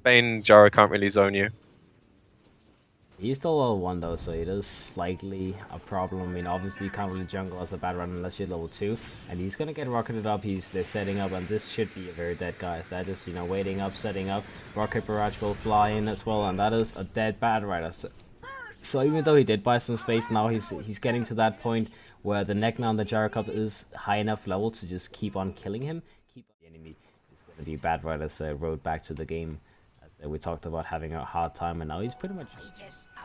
Bane Jaro can't really zone you. He's still level 1 though, so it is slightly a problem. I mean, obviously you can't really jungle as a bad run unless you're level 2. And he's gonna get rocketed up, they're setting up, and this should be a very dead guy. So they're just, you know, waiting up, setting up. Rocket Barrage will fly in as well, and that is a dead bad rider. So even though he did buy some space, now he's getting to that point where the Negna on the Jaro Cup is high enough level to just keep on killing him. Keep on the enemy is gonna be bad rider's road back to the game. We talked about having a hard time, and now he's pretty much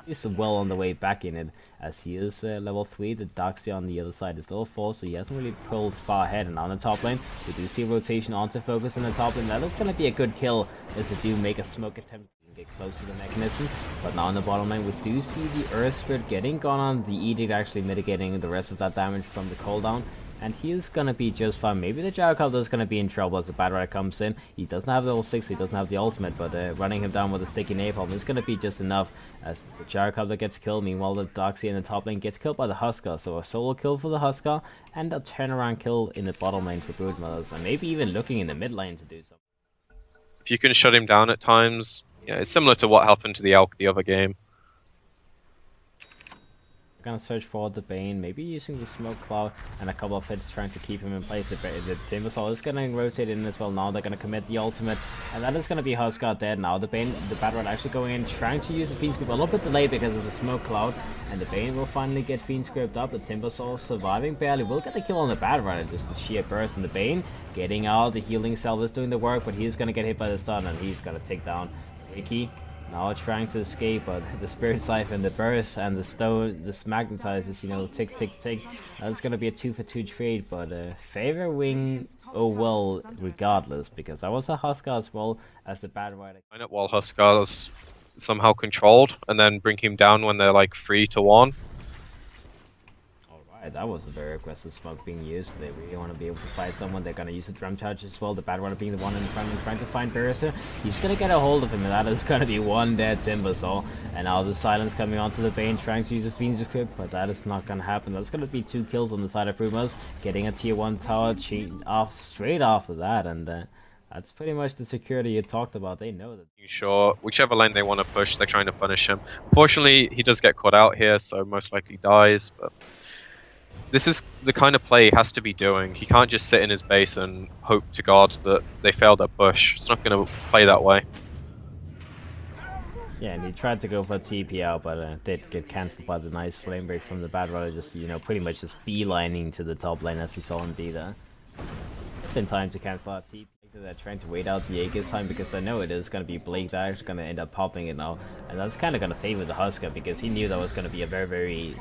he's well on the way back in it, as he is level 3. The Darkseer on the other side is level 4, so he hasn't really pulled far ahead. And on the top lane, we do see a rotation onto Focus in the top lane. That is going to be a good kill, as they do make a smoke attempt and get close to the mechanism. But now on the bottom lane, we do see the Earth Spirit getting gone on, the Edict actually mitigating the rest of that damage from the cooldown. And he's gonna be just fine. Maybe the Jaro is gonna be in trouble as the bad rider comes in. He doesn't have level 6, he doesn't have the ultimate, but running him down with a sticky napalm is gonna be just enough as the Jaro gets killed. Meanwhile, the Darkseer in the top lane gets killed by the Huskar. So a solo kill for the Huskar and a turnaround kill in the bottom lane for BrooDMotherS, and maybe even looking in the mid lane to do something. If you can shut him down at times, yeah, it's similar to what happened to the Elk the other game. Gonna search for the Bane, maybe using the smoke cloud and a couple of hits trying to keep him in place. The Timbersaw is gonna rotate in as well. Now they're gonna commit the ultimate, and that is gonna be Huskar dead. Now the Bane, the Bad Rat actually going in, trying to use the Fiend Script a little bit delayed because of the smoke cloud, and the Bane will finally get Fiend Script up. The Timbersaw surviving barely, will get the kill on the Bad Rat, just the sheer burst, and the Bane getting out. The healing cell is doing the work, but he's gonna get hit by the stun, and he's gonna take down Ricky. Now trying to escape, but the Spirit Siphon, the burst, and the stone just magnetizes, you know, tick, tick, tick. That's gonna be a 2-for-2 trade, but favor wing, oh well, regardless, because that was a Huskar as well as the bad rider. Line up while Huskar's somehow controlled, and then bring him down when they're like 3-1. Alright, that was a very aggressive smoke being used. They really want to be able to fight someone. They're gonna use a drum charge as well. The bad rider being the one in front and trying to find Bertha. He's gonna get a hold of him, and that is gonna be one dead Timbersaw. And now the silence coming onto the Bane, trying to use a Fiend's Equip, but that is not gonna happen. That's gonna be 2 kills on the side of BrooDMotherS, getting a tier 1 tower off straight after that, and that's pretty much the security you talked about. They know that. Sure, whichever lane they want to push, they're trying to punish him. Unfortunately, he does get caught out here, so most likely dies, but this is the kind of play he has to be doing. He can't just sit in his base and hope to God that they fail their push. It's not going to play that way. Yeah, and he tried to go for a TP out, but did get cancelled by the nice flame break from the bad rider, just, you know, pretty much just beelining to the top lane as he saw him be there. Just in time to cancel out TP. They're trying to wait out the Aegis time because they know it is going to be Blake that is going to end up popping it now, and that's kind of going to favor the Huskar because he knew that was going to be a very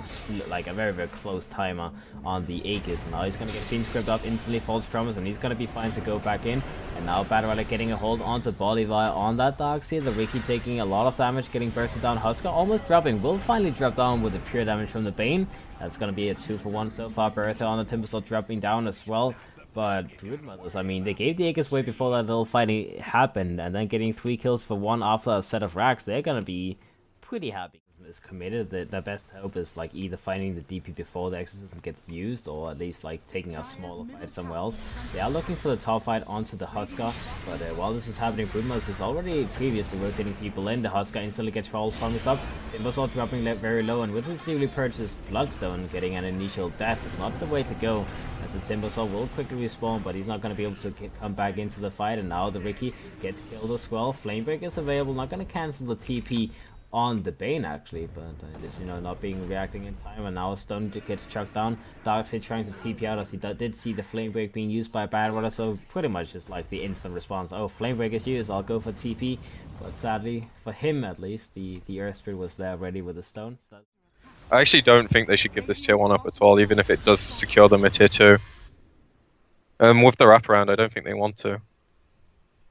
close timer on the Aegis. Now he's going to get Fiend Script up instantly, False Promise, and he's going to be fine to go back in. And now Bad Rider getting a hold onto Bolivar on that Darkseer. The Ricky taking a lot of damage, getting bursted down. Huskar almost dropping, will finally drop down with the pure damage from the Bane. That's going to be a 2-for-1 so far. Bertha on the Timbersaw dropping down as well. But BrooDMotherS, I mean, they gave the Aegis away before that little fighting happened, and then getting 3 kills for 1 after a set of racks, they're gonna be pretty happy. It's committed. Their best hope is like either finding the DP before the exorcism gets used, or at least like taking a smaller fight somewhere else. They are looking for the top fight onto the Huskar, but while this is happening, BrooDMotherS is already previously rotating people in. The Huskar instantly gets False Promise up. Timbersaw dropping very low, and with his newly purchased Bloodstone, getting an initial death is not the way to go, as the Timbersaw will quickly respawn, but he's not going to be able to come back into the fight. And now the Ricky gets killed as well. Flamebreak is available, not going to cancel the TP on the Bane actually, but just, you know, not being reacting in time, and now Stone gets chucked down. Darkseer trying to TP out, as he did see the Flame Break being used by Bad Rider, so pretty much just like the instant response. Oh, Flame Break is used, I'll go for TP, but sadly, for him at least, the Earth Spirit was there ready with the Stone. So I actually don't think they should give this tier 1 up at all, even if it does secure them a tier 2. With the wraparound, I don't think they want to.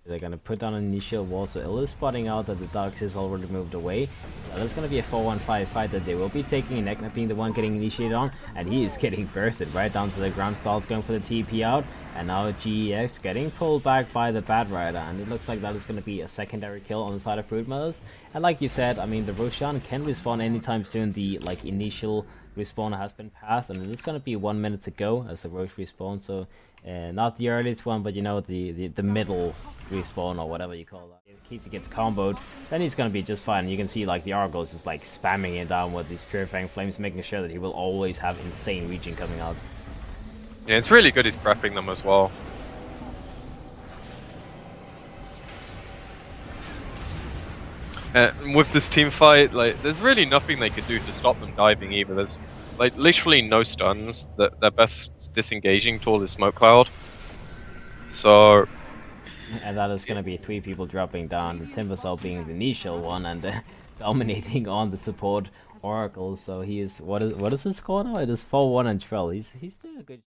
They're gonna put down an initial wall, so Ill is spotting out that the Darkseer is already moved away. So that's gonna be a 4-1-5 fight that they will be taking. Negna being the one getting initiated on, and he is getting bursted right down to the ground. Stalls going for the TP out, and now GEX getting pulled back by the Bad Rider, and it looks like that is gonna be a secondary kill on the side of BrooDMotherS. And like you said, I mean, the Roshan can respawn anytime soon. The like initial respawner has been passed, and it is going to be 1 minute to go as the Roche respawn. So not the earliest one, but you know, the middle respawn or whatever you call that. In case he gets comboed, then he's going to be just fine. You can see like the Argos just like spamming it down with these Purifying Flames, making sure that he will always have insane regen coming out. Yeah, it's really good he's prepping them as well. With this team fight, like, there's really nothing they could do to stop them diving either. There's like literally no stuns. Their best disengaging tool is Smoke Cloud. So, and that is going to be 3 people dropping down. The Timbersaw being the initial one and dominating on the support Oracle. So he is what is his score now? It is 4-1 and 12. He's doing a good.